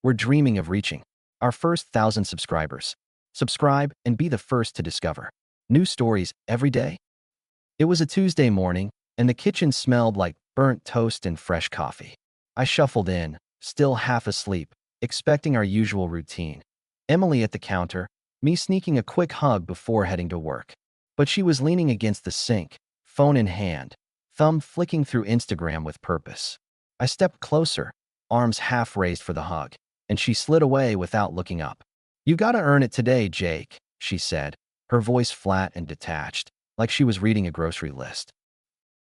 we're dreaming of reaching our first 1,000 subscribers. Subscribe and be the first to discover new stories every day. It was a Tuesday morning, and the kitchen smelled like burnt toast and fresh coffee. I shuffled in, still half asleep, expecting our usual routine. Emily at the counter, me sneaking a quick hug before heading to work. But she was leaning against the sink, phone in hand, thumb flicking through Instagram with purpose. I stepped closer, arms half raised for the hug, and she slid away without looking up. "You gotta earn it today, Jake," she said, her voice flat and detached, like she was reading a grocery list.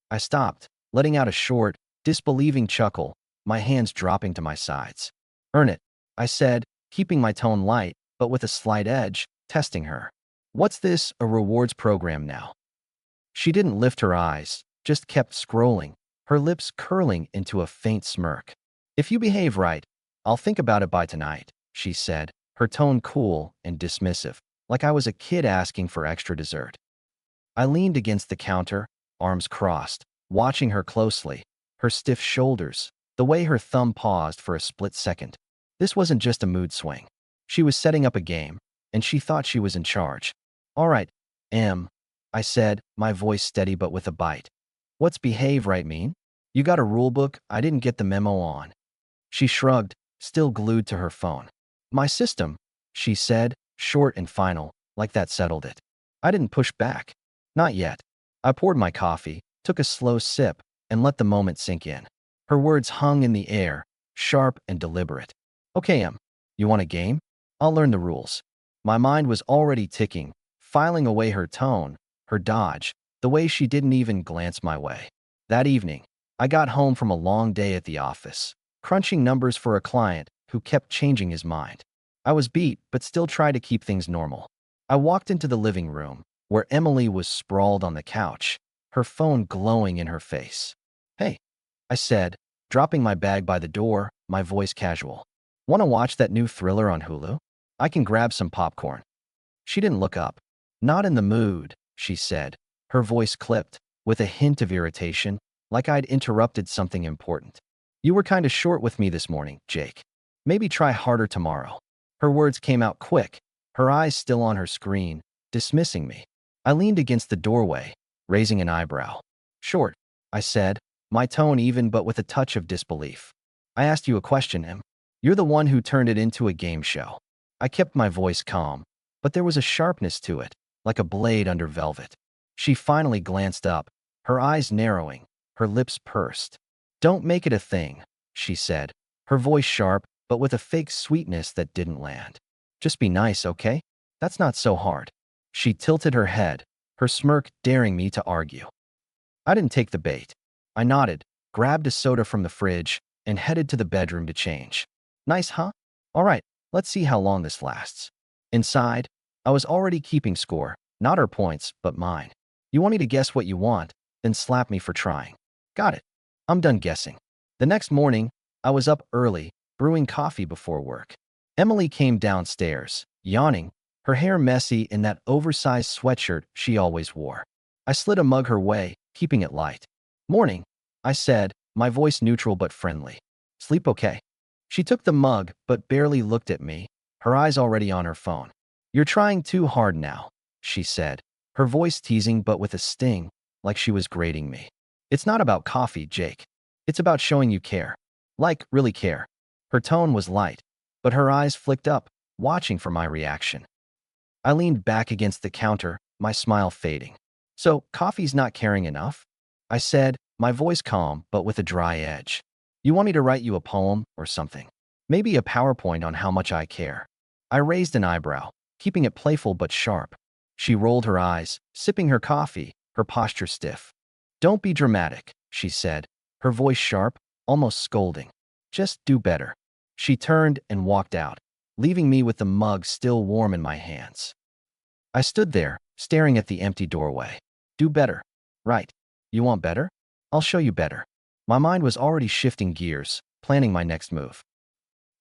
I stopped, letting out a short, disbelieving chuckle, my hands dropping to my sides. "Earn it," I said, keeping my tone light, but with a slight edge, testing her. "What's this, a rewards program now?" She didn't lift her eyes, just kept scrolling, her lips curling into a faint smirk. "If you behave right, I'll think about it by tonight," she said, her tone cool and dismissive, like I was a kid asking for extra dessert. I leaned against the counter, arms crossed, watching her closely, her stiff shoulders, the way her thumb paused for a split second. This wasn't just a mood swing. She was setting up a game, and she thought she was in charge. "All right, I said, my voice steady but with a bite. "What's behave right mean? You got a rule book I didn't get the memo on." She shrugged, still glued to her phone. "My system," she said, short and final, like that settled it. I didn't push back. Not yet. I poured my coffee, took a slow sip, and let the moment sink in. Her words hung in the air, sharp and deliberate. "Okay, you want a game? I'll learn the rules." My mind was already ticking, filing away her tone, her dodge, the way she didn't even glance my way. That evening, I got home from a long day at the office, crunching numbers for a client who kept changing his mind. I was beat, but still tried to keep things normal. I walked into the living room, where Emily was sprawled on the couch, her phone glowing in her face. "Hey," I said, dropping my bag by the door, my voice casual. "Want to watch that new thriller on Hulu? I can grab some popcorn." She didn't look up. "Not in the mood," she said, her voice clipped, with a hint of irritation, like I'd interrupted something important. "You were kinda short with me this morning, Jake. Maybe try harder tomorrow." Her words came out quick, her eyes still on her screen, dismissing me. I leaned against the doorway, raising an eyebrow. "Short," I said, my tone even but with a touch of disbelief. "I asked you a question, Em. You're the one who turned it into a game show." I kept my voice calm, but there was a sharpness to it, like a blade under velvet. She finally glanced up, her eyes narrowing, her lips pursed. "Don't make it a thing," she said, her voice sharp, but with a fake sweetness that didn't land. "Just be nice, okay? That's not so hard." She tilted her head, her smirk daring me to argue. I didn't take the bait. I nodded, grabbed a soda from the fridge, and headed to the bedroom to change. "Nice, huh? All right, let's see how long this lasts." Inside, I was already keeping score, not her points, but mine. "You want me to guess what you want, then slap me for trying." "Got it. I'm done guessing." The next morning, I was up early, brewing coffee before work. Emily came downstairs, yawning, her hair messy in that oversized sweatshirt she always wore. I slid a mug her way, keeping it light. "Morning," I said, my voice neutral but friendly. "Sleep okay?" She took the mug, but barely looked at me, her eyes already on her phone. "You're trying too hard now," she said, her voice teasing but with a sting, like she was grading me. "It's not about coffee, Jake. It's about showing you care. Like, really care." Her tone was light, but her eyes flicked up, watching for my reaction. I leaned back against the counter, my smile fading. "So, coffee's not caring enough?" I said, my voice calm but with a dry edge. "You want me to write you a poem or something? Maybe a PowerPoint on how much I care?" I raised an eyebrow, keeping it playful but sharp. She rolled her eyes, sipping her coffee, her posture stiff. "Don't be dramatic," she said, her voice sharp, almost scolding. "Just do better." She turned and walked out, leaving me with the mug still warm in my hands. I stood there, staring at the empty doorway. Do better. Right. You want better? I'll show you better. My mind was already shifting gears, planning my next move.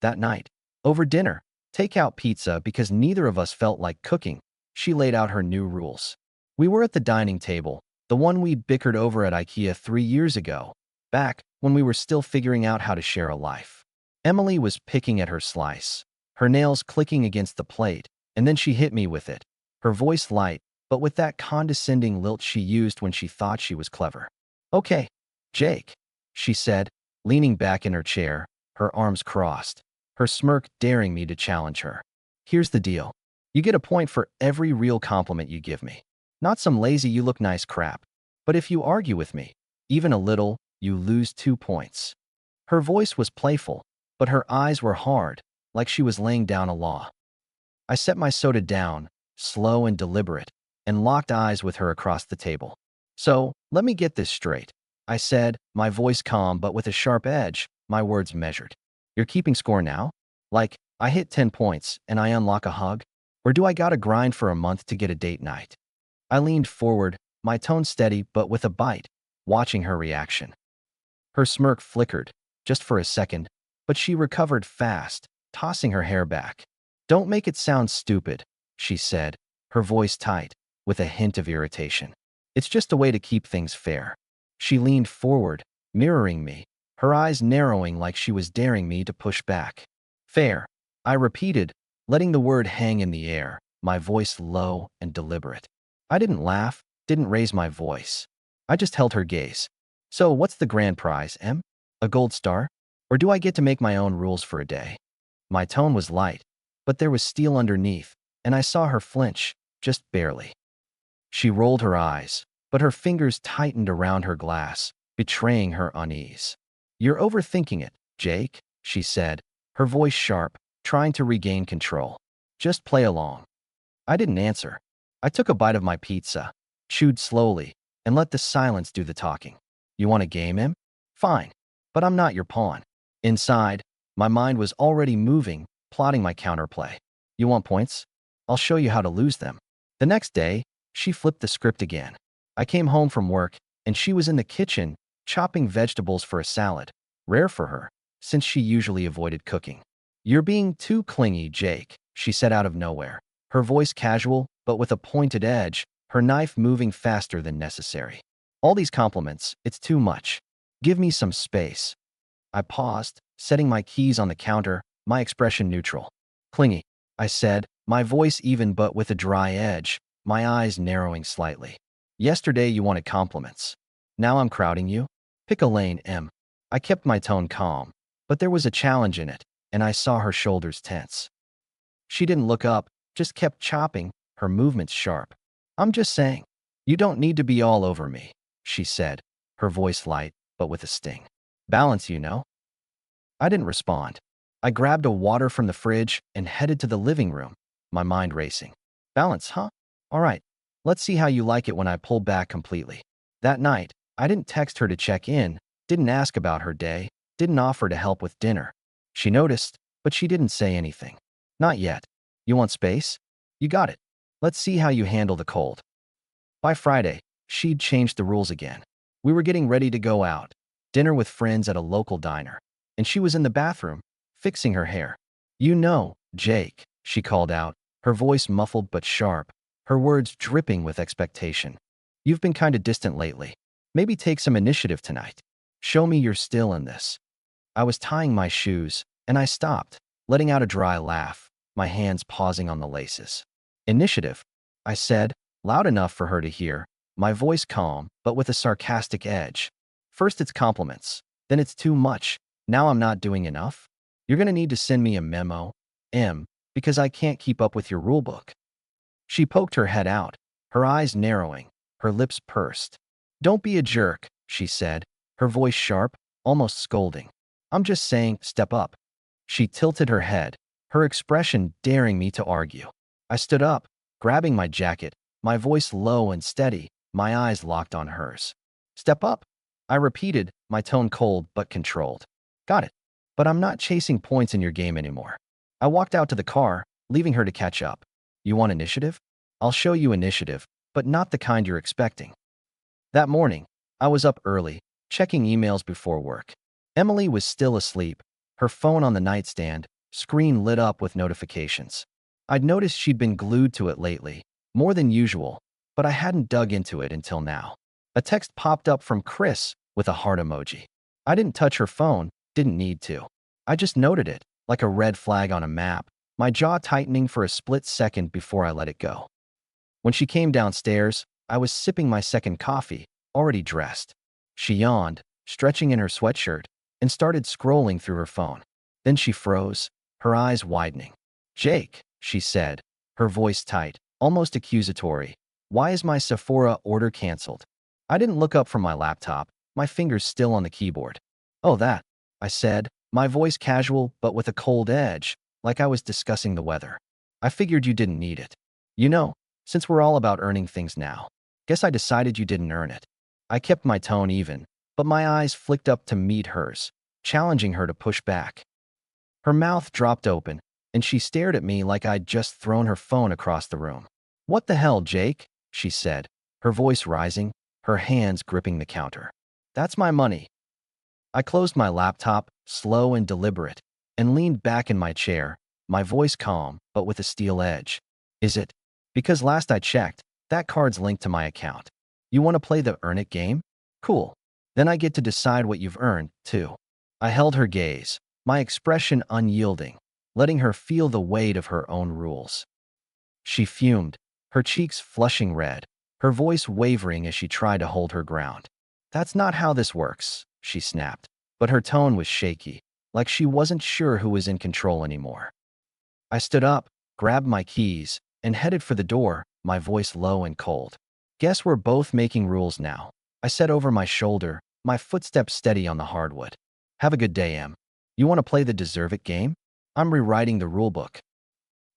That night, over dinner, takeout pizza because neither of us felt like cooking, she laid out her new rules. We were at the dining table, the one we'd bickered over at IKEA 3 years ago, back when we were still figuring out how to share a life. Emily was picking at her slice, her nails clicking against the plate, and then she hit me with it, her voice light, but with that condescending lilt she used when she thought she was clever. "Okay, Jake," she said, leaning back in her chair, her arms crossed, her smirk daring me to challenge her. "Here's the deal. You get a point for every real compliment you give me. Not some lazy you look nice crap. But if you argue with me, even a little, you lose 2 points." Her voice was playful, but her eyes were hard, like she was laying down a law. I set my soda down, slow and deliberate, and locked eyes with her across the table. "So, let me get this straight," I said, my voice calm but with a sharp edge, my words measured. "You're keeping score now? Like, I hit 10 points and I unlock a hug? Or do I gotta grind for a month to get a date night?" I leaned forward, my tone steady but with a bite, watching her reaction. Her smirk flickered, just for a second, but she recovered fast, tossing her hair back. "Don't make it sound stupid," she said, her voice tight, with a hint of irritation. "It's just a way to keep things fair." She leaned forward, mirroring me, her eyes narrowing like she was daring me to push back. "Fair," I repeated, letting the word hang in the air, my voice low and deliberate. I didn't laugh, didn't raise my voice. I just held her gaze. "So what's the grand prize, Em? A gold star? Or do I get to make my own rules for a day?" My tone was light, but there was steel underneath, and I saw her flinch, just barely. She rolled her eyes, but her fingers tightened around her glass, betraying her unease. "You're overthinking it, Jake," she said, her voice sharp, trying to regain control. "Just play along." I didn't answer. I took a bite of my pizza, chewed slowly, and let the silence do the talking. "You want a game, Em? Fine, but I'm not your pawn." Inside, my mind was already moving, plotting my counterplay. "You want points? I'll show you how to lose them." The next day, she flipped the script again. I came home from work, and she was in the kitchen, chopping vegetables for a salad, rare for her, since she usually avoided cooking. "You're being too clingy, Jake," she said out of nowhere, her voice casual, but with a pointed edge, her knife moving faster than necessary. "All these compliments, it's too much. Give me some space." I paused, setting my keys on the counter, my expression neutral. "Clingy," I said, my voice even but with a dry edge, my eyes narrowing slightly. "Yesterday you wanted compliments. Now I'm crowding you? Pick a lane, Em." I kept my tone calm, but there was a challenge in it, and I saw her shoulders tense. She didn't look up, just kept chopping, her movements sharp. "I'm just saying, you don't need to be all over me," she said, her voice light, but with a sting. "Balance, you know." I didn't respond. I grabbed a water from the fridge and headed to the living room, my mind racing. "Balance, huh? All right, let's see how you like it when I pull back completely." That night, I didn't text her to check in, didn't ask about her day, didn't offer to help with dinner. She noticed, but she didn't say anything. "Not yet. You want space? You got it. Let's see how you handle the cold." By Friday, she'd changed the rules again. We were getting ready to go out, dinner with friends at a local diner, and she was in the bathroom, fixing her hair. "You know, Jake," she called out, her voice muffled but sharp, her words dripping with expectation. "You've been kinda distant lately. Maybe take some initiative tonight. Show me you're still in this." I was tying my shoes, and I stopped, letting out a dry laugh, my hands pausing on the laces. "Initiative," I said, loud enough for her to hear, my voice calm but with a sarcastic edge. "First it's compliments, then it's too much. Now I'm not doing enough? You're gonna need to send me a memo, Em, because I can't keep up with your rulebook." She poked her head out, her eyes narrowing, her lips pursed. "Don't be a jerk," she said, her voice sharp, almost scolding. "I'm just saying, step up." She tilted her head, her expression daring me to argue. I stood up, grabbing my jacket, my voice low and steady, my eyes locked on hers. "Step up," I repeated, my tone cold but controlled. "Got it. But I'm not chasing points in your game anymore." I walked out to the car, leaving her to catch up. "You want initiative? I'll show you initiative, but not the kind you're expecting." That morning, I was up early, checking emails before work. Emily was still asleep, her phone on the nightstand, screen lit up with notifications. I'd noticed she'd been glued to it lately, more than usual, but I hadn't dug into it until now. A text popped up from Chris with a heart emoji. I didn't touch her phone, didn't need to. I just noted it, like a red flag on a map, my jaw tightening for a split second before I let it go. When she came downstairs, I was sipping my second coffee, already dressed. She yawned, stretching in her sweatshirt, and started scrolling through her phone. Then she froze, her eyes widening. "Jake," she said, her voice tight, almost accusatory. "Why is my Sephora order canceled?" I didn't look up from my laptop, my fingers still on the keyboard. "Oh, that," I said, my voice casual but with a cold edge, like I was discussing the weather. "I figured you didn't need it. You know, since we're all about earning things now, guess I decided you didn't earn it." I kept my tone even, but my eyes flicked up to meet hers, challenging her to push back. Her mouth dropped open, and she stared at me like I'd just thrown her phone across the room. "What the hell, Jake?" she said, her voice rising, her hands gripping the counter. "That's my money." I closed my laptop, slow and deliberate, and leaned back in my chair, my voice calm but with a steel edge. "Is it? Because last I checked, that card's linked to my account. You want to play the earn it game? Cool. Then I get to decide what you've earned, too." I held her gaze, my expression unyielding, letting her feel the weight of her own rules. She fumed, her cheeks flushing red, her voice wavering as she tried to hold her ground. "That's not how this works," she snapped, but her tone was shaky, like she wasn't sure who was in control anymore. I stood up, grabbed my keys, and headed for the door, my voice low and cold. "Guess we're both making rules now," I said over my shoulder, my footsteps steady on the hardwood. "Have a good day, Em. You want to play the deserve it game? I'm rewriting the rulebook."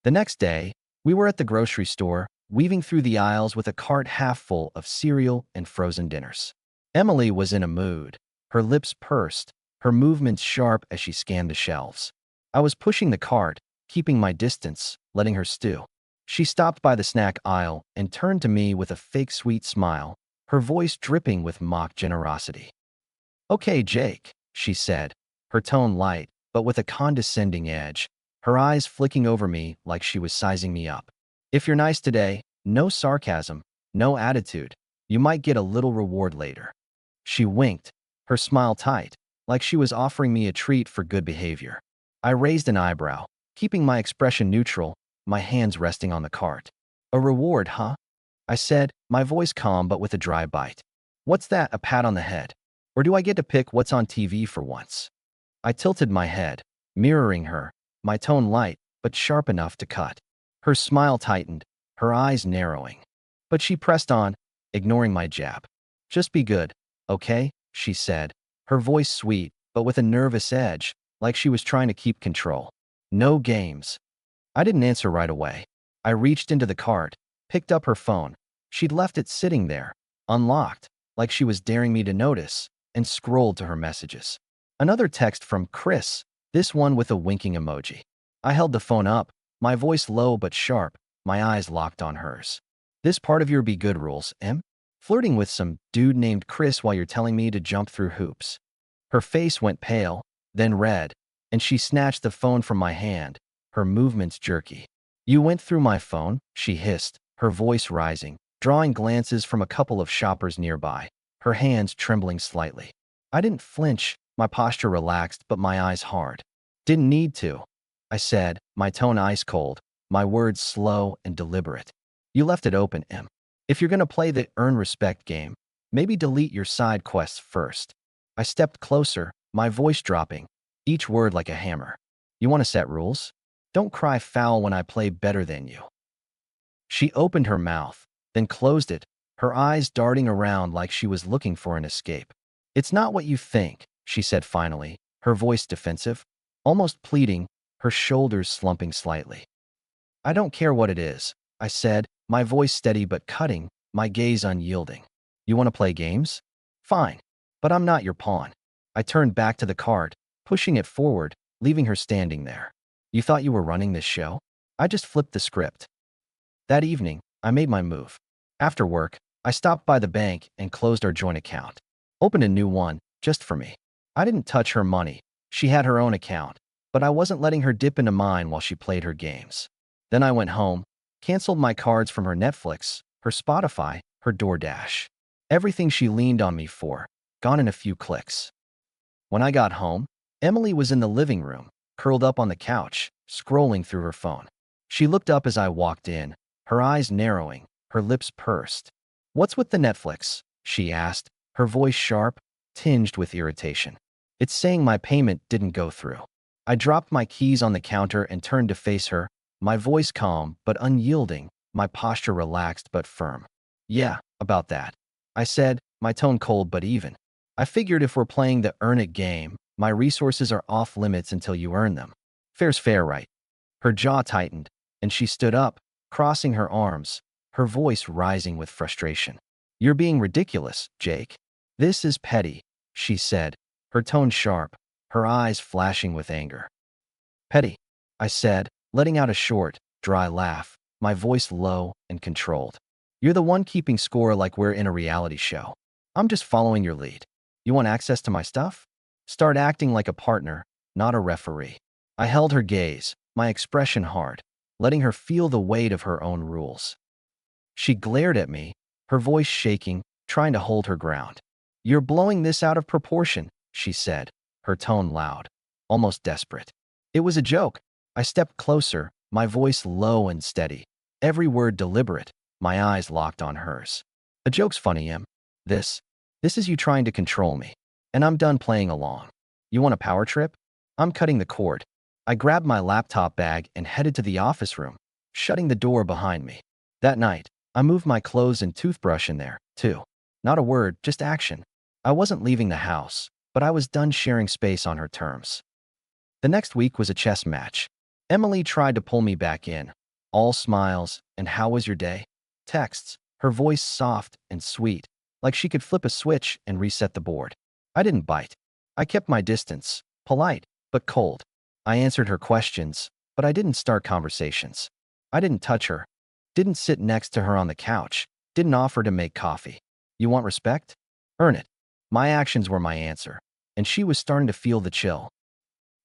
The next day, we were at the grocery store, weaving through the aisles with a cart half full of cereal and frozen dinners. Emily was in a mood, her lips pursed, her movements sharp as she scanned the shelves. I was pushing the cart, keeping my distance, letting her stew. She stopped by the snack aisle and turned to me with a fake sweet smile, her voice dripping with mock generosity. "Okay, Jake," she said, her tone light, but with a condescending edge, her eyes flicking over me like she was sizing me up. "If you're nice today, no sarcasm, no attitude, you might get a little reward later." She winked, her smile tight, like she was offering me a treat for good behavior. I raised an eyebrow, keeping my expression neutral, my hands resting on the cart. "A reward, huh?" I said, my voice calm but with a dry bite. "What's that, a pat on the head? Or do I get to pick what's on TV for once?" I tilted my head, mirroring her, my tone light but sharp enough to cut. Her smile tightened, her eyes narrowing. But she pressed on, ignoring my jab. "Just be good, okay?" she said, her voice sweet but with a nervous edge, like she was trying to keep control. "No games." I didn't answer right away. I reached into the cart, picked up her phone. She'd left it sitting there, unlocked, like she was daring me to notice, and scrolled to her messages. Another text from Chris, this one with a winking emoji. I held the phone up, my voice low but sharp, my eyes locked on hers. "This part of your be good rules, Em? Flirting with some dude named Chris while you're telling me to jump through hoops." Her face went pale, then red, and she snatched the phone from my hand, her movements jerky. "You went through my phone?" she hissed, her voice rising, drawing glances from a couple of shoppers nearby, her hands trembling slightly. I didn't flinch, my posture relaxed but my eyes hard. "Didn't need to," I said, my tone ice cold, my words slow and deliberate. "You left it open, Em. If you're gonna play the earn respect game, maybe delete your side quests first." I stepped closer, my voice dropping, each word like a hammer. "You want to set rules? Don't cry foul when I play better than you." She opened her mouth, then closed it, her eyes darting around like she was looking for an escape. "It's not what you think," she said finally, her voice defensive, almost pleading, her shoulders slumping slightly. "I don't care what it is," I said, my voice steady but cutting, my gaze unyielding. "You want to play games? Fine, but I'm not your pawn." I turned back to the cart, pushing it forward, leaving her standing there. "You thought you were running this show?" I just flipped the script. That evening, I made my move. After work, I stopped by the bank and closed our joint account. Opened a new one, just for me. I didn't touch her money. She had her own account, but I wasn't letting her dip into mine while she played her games. Then I went home, canceled my cards from her Netflix, her Spotify, her DoorDash. Everything she leaned on me for, gone in a few clicks. When I got home, Emily was in the living room, curled up on the couch, scrolling through her phone. She looked up as I walked in, her eyes narrowing, her lips pursed. "What's with the Netflix?" she asked, her voice sharp, tinged with irritation. "It's saying my payment didn't go through." I dropped my keys on the counter and turned to face her, my voice calm but unyielding, my posture relaxed but firm. "Yeah, about that," I said, my tone cold but even. "I figured if we're playing the earn it game, my resources are off limits until you earn them. Fair's fair, right?" Her jaw tightened, and she stood up, crossing her arms, her voice rising with frustration. "You're being ridiculous, Jake. This is petty," she said, her tone sharp, her eyes flashing with anger. "Petty," I said, letting out a short, dry laugh, my voice low and controlled. "You're the one keeping score like we're in a reality show. I'm just following your lead. You want access to my stuff? Start acting like a partner, not a referee." I held her gaze, my expression hard, letting her feel the weight of her own rules. She glared at me, her voice shaking, trying to hold her ground. "You're blowing this out of proportion," she said, her tone loud, almost desperate. It was a joke. I stepped closer, my voice low and steady, every word deliberate, my eyes locked on hers. "A joke's funny, Em. This is you trying to control me. And I'm done playing along. You want a power trip? I'm cutting the cord." I grabbed my laptop bag and headed to the office room, shutting the door behind me. That night, I moved my clothes and toothbrush in there, too. Not a word, just action. I wasn't leaving the house, but I was done sharing space on her terms. The next week was a chess match. Emily tried to pull me back in. All smiles, and "How was your day?" texts, her voice soft and sweet, like she could flip a switch and reset the board. I didn't bite. I kept my distance, polite, but cold. I answered her questions, but I didn't start conversations. I didn't touch her, didn't sit next to her on the couch, didn't offer to make coffee. You want respect? Earn it. My actions were my answer, and she was starting to feel the chill.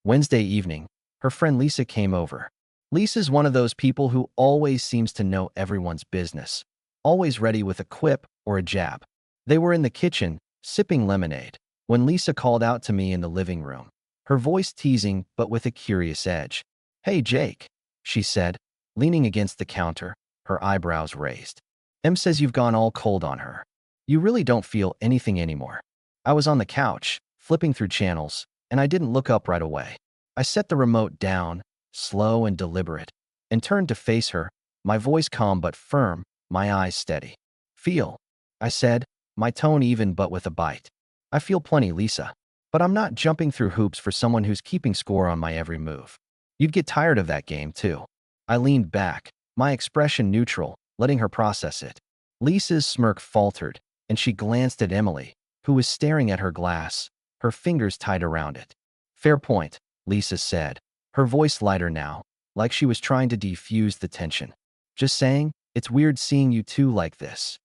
Wednesday evening, her friend Lisa came over. Lisa's one of those people who always seems to know everyone's business, always ready with a quip or a jab. They were in the kitchen, sipping lemonade, when Lisa called out to me in the living room, her voice teasing but with a curious edge. "Hey, Jake," she said, leaning against the counter, her eyebrows raised. "Em says you've gone all cold on her. You really don't feel anything anymore." I was on the couch, flipping through channels, and I didn't look up right away. I set the remote down, slow and deliberate, and turned to face her, my voice calm but firm, my eyes steady. "Feel," I said, my tone even but with a bite. "I feel plenty, Lisa. But I'm not jumping through hoops for someone who's keeping score on my every move. You'd get tired of that game, too." I leaned back, my expression neutral, letting her process it. Lisa's smirk faltered, and she glanced at Emily, who was staring at her glass, her fingers tied around it. "Fair point," Lisa said, her voice lighter now, like she was trying to defuse the tension. "Just saying, it's weird seeing you two like this."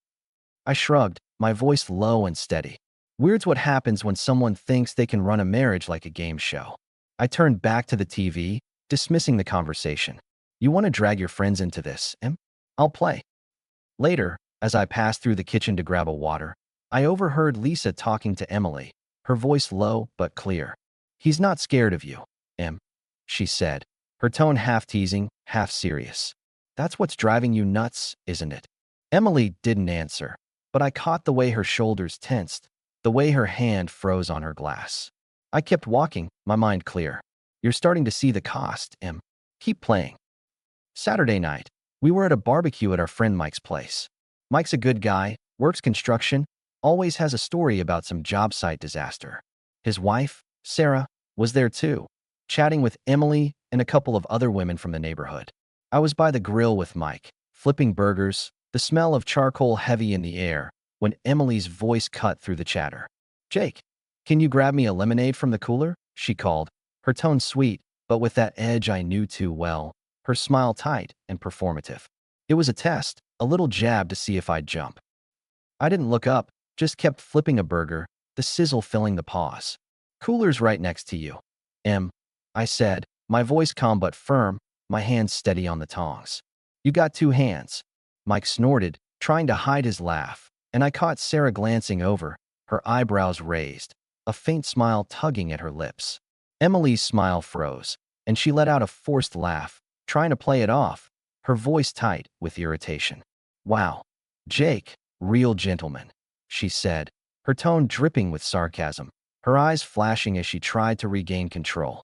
I shrugged, my voice low and steady. Weird's what happens when someone thinks they can run a marriage like a game show. I turned back to the TV, dismissing the conversation. "You want to drag your friends into this, Em? I'll play." Later, as I passed through the kitchen to grab a water, I overheard Lisa talking to Emily, her voice low but clear. "He's not scared of you, Em," she said, her tone half teasing, half serious. "That's what's driving you nuts, isn't it?" Emily didn't answer, but I caught the way her shoulders tensed, the way her hand froze on her glass. I kept walking, my mind clear. "You're starting to see the cost, Em. Keep playing." Saturday night, we were at a barbecue at our friend Mike's place. Mike's a good guy, works construction, always has a story about some job site disaster. His wife, Sarah, was there too, chatting with Emily and a couple of other women from the neighborhood. I was by the grill with Mike, flipping burgers, the smell of charcoal heavy in the air, when Emily's voice cut through the chatter. "Jake, can you grab me a lemonade from the cooler?" she called, her tone sweet, but with that edge I knew too well, her smile tight and performative. It was a test, a little jab to see if I'd jump. I didn't look up, just kept flipping a burger, the sizzle filling the pause. "Cooler's right next to you, Em," I said, my voice calm but firm, my hands steady on the tongs. "You got two hands." Mike snorted, trying to hide his laugh, and I caught Sarah glancing over, her eyebrows raised, a faint smile tugging at her lips. Emily's smile froze, and she let out a forced laugh, trying to play it off, her voice tight with irritation. Wow, Jake, real gentleman, she said, her tone dripping with sarcasm, her eyes flashing as she tried to regain control.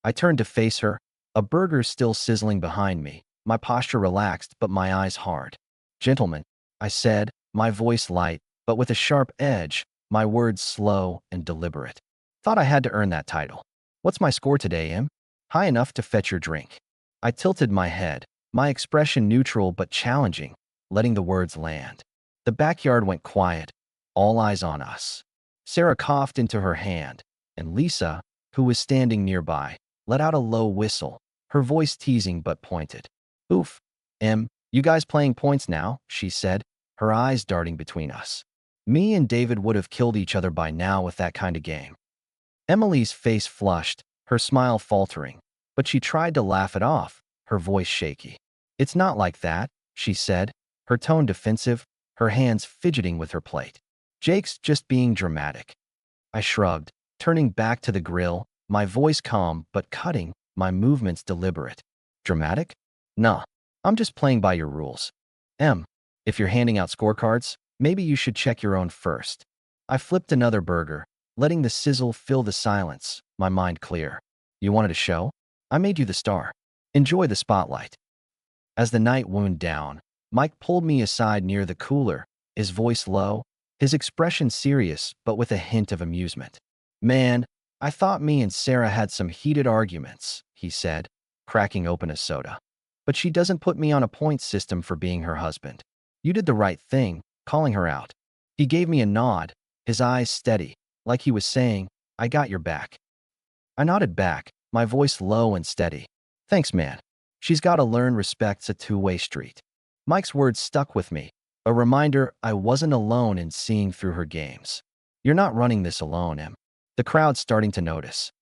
I turned to face her, a burger still sizzling behind me, my posture relaxed but my eyes hard. Gentlemen, I said, my voice light, but with a sharp edge, my words slow and deliberate. Thought I had to earn that title. What's my score today, Em? High enough to fetch your drink. I tilted my head, my expression neutral but challenging, letting the words land. The backyard went quiet, all eyes on us. Sarah coughed into her hand, and Lisa, who was standing nearby, let out a low whistle, her voice teasing but pointed. Oof, Em, you guys playing points now, she said, her eyes darting between us. Me and David would have killed each other by now with that kind of game. Emily's face flushed, her smile faltering, but she tried to laugh it off, her voice shaky. It's not like that, she said, her tone defensive, her hands fidgeting with her plate. Jake's just being dramatic. I shrugged, turning back to the grill, my voice calm but cutting, my movements deliberate. Dramatic? Nah, I'm just playing by your rules. Em, if you're handing out scorecards, maybe you should check your own first. I flipped another burger, letting the sizzle fill the silence, my mind clear. You wanted a show? I made you the star. Enjoy the spotlight. As the night wound down, Mike pulled me aside near the cooler, his voice low, his expression serious but with a hint of amusement. Man, I thought me and Sarah had some heated arguments, he said, cracking open a soda. But she doesn't put me on a point system for being her husband. You did the right thing, calling her out. He gave me a nod, his eyes steady, like he was saying, I got your back. I nodded back, my voice low and steady. Thanks, man. She's got to learn respect's a two-way street. Mike's words stuck with me, a reminder I wasn't alone in seeing through her games. You're not running this alone, Em. The crowd's starting to notice.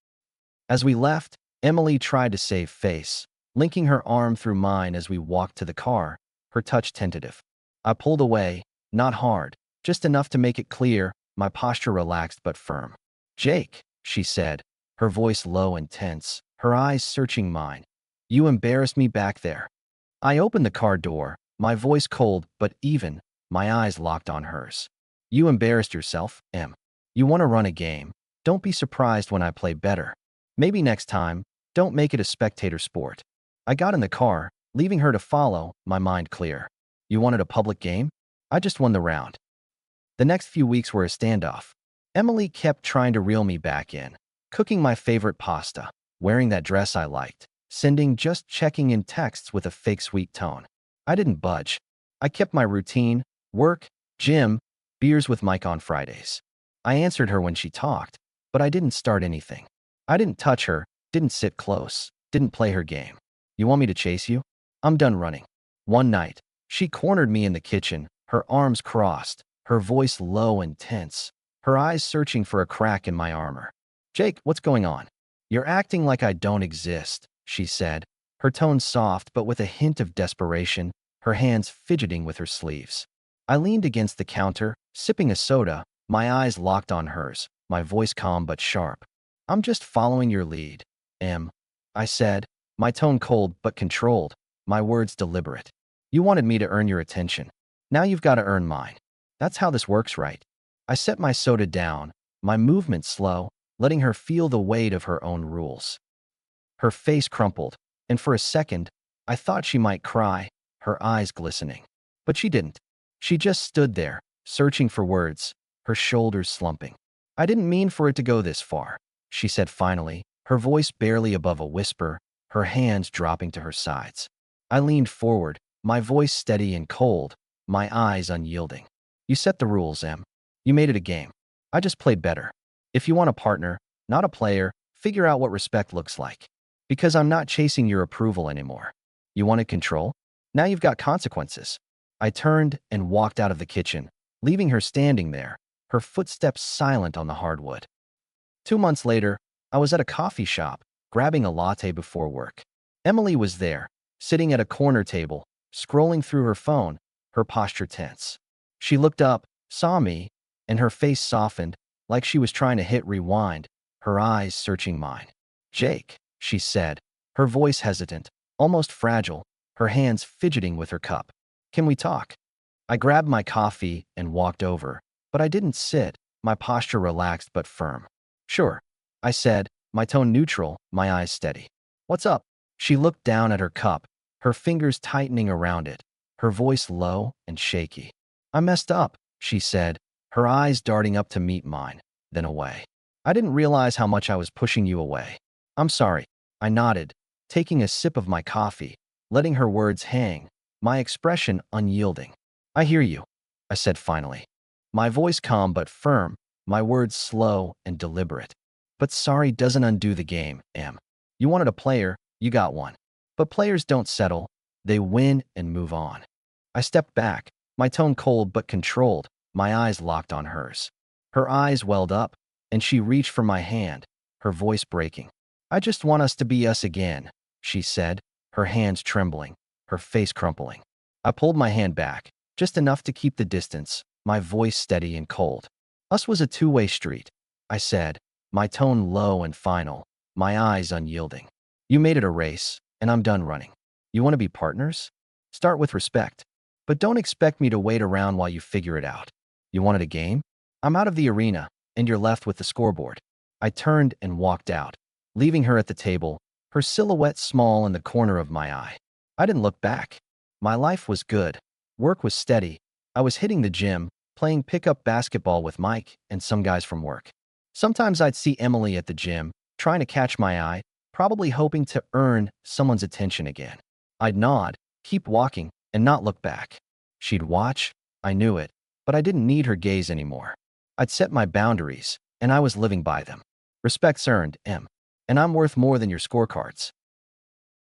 As we left, Emily tried to save face, linking her arm through mine as we walked to the car, her touch tentative. I pulled away, not hard, just enough to make it clear, my posture relaxed but firm. Jake, she said, her voice low and tense, her eyes searching mine. You embarrassed me back there. I opened the car door, my voice cold but even, my eyes locked on hers. You embarrassed yourself, Em. You want to run a game. Don't be surprised when I play better. Maybe next time, don't make it a spectator sport. I got in the car, leaving her to follow, my mind clear. You wanted a public game? I just won the round. The next few weeks were a standoff. Emily kept trying to reel me back in, cooking my favorite pasta, wearing that dress I liked, sending just checking in texts with a fake sweet tone. I didn't budge. I kept my routine, work, gym, beers with Mike on Fridays. I answered her when she talked, but I didn't start anything. I didn't touch her, didn't sit close, didn't play her game. You want me to chase you? I'm done running. One night, she cornered me in the kitchen, her arms crossed, her voice low and tense, her eyes searching for a crack in my armor. Jake, what's going on? You're acting like I don't exist, she said, her tone soft but with a hint of desperation, her hands fidgeting with her sleeves. I leaned against the counter, sipping a soda, my eyes locked on hers, my voice calm but sharp. I'm just following your lead, Em, I said, my tone cold but controlled, my words deliberate. You wanted me to earn your attention. Now you've got to earn mine. That's how this works, right? I set my soda down, my movement slow, letting her feel the weight of her own rules. Her face crumpled, and for a second, I thought she might cry, her eyes glistening. But she didn't. She just stood there, searching for words, her shoulders slumping. I didn't mean for it to go this far, she said finally, her voice barely above a whisper, her hands dropping to her sides. I leaned forward, my voice steady and cold, my eyes unyielding. You set the rules, Em. You made it a game. I just played better. If you want a partner, not a player, figure out what respect looks like. Because I'm not chasing your approval anymore. You wanted control? Now you've got consequences. I turned and walked out of the kitchen, leaving her standing there, her footsteps silent on the hardwood. 2 months later, I was at a coffee shop, grabbing a latte before work. Emily was there, sitting at a corner table, scrolling through her phone, her posture tense. She looked up, saw me, and her face softened, like she was trying to hit rewind, her eyes searching mine. Jake, she said, her voice hesitant, almost fragile, her hands fidgeting with her cup. Can we talk? I grabbed my coffee and walked over, but I didn't sit, my posture relaxed but firm. Sure, I said, my tone neutral, my eyes steady. What's up? She looked down at her cup, her fingers tightening around it, her voice low and shaky. I messed up, she said, her eyes darting up to meet mine, then away. I didn't realize how much I was pushing you away. I'm sorry, I nodded, taking a sip of my coffee, letting her words hang, my expression unyielding. I hear you, I said finally. My voice calm but firm, my words slow and deliberate. But sorry doesn't undo the game, Em. You wanted a player, you got one. But players don't settle, they win and move on. I stepped back, my tone cold but controlled, my eyes locked on hers. Her eyes welled up, and she reached for my hand, her voice breaking. I just want us to be us again, she said, her hands trembling, her face crumpling. I pulled my hand back, just enough to keep the distance, my voice steady and cold. Us was a two-way street, I said, my tone low and final, my eyes unyielding. You made it a race, and I'm done running. You want to be partners? Start with respect. But don't expect me to wait around while you figure it out. You wanted a game? I'm out of the arena, and you're left with the scoreboard. I turned and walked out, leaving her at the table, her silhouette small in the corner of my eye. I didn't look back. My life was good. Work was steady. I was hitting the gym, playing pickup basketball with Mike and some guys from work. Sometimes I'd see Emily at the gym, trying to catch my eye, probably hoping to earn someone's attention again. I'd nod, keep walking, and not look back. She'd watch, I knew it, but I didn't need her gaze anymore. I'd set my boundaries, and I was living by them. Respect's earned, Em. And I'm worth more than your scorecards.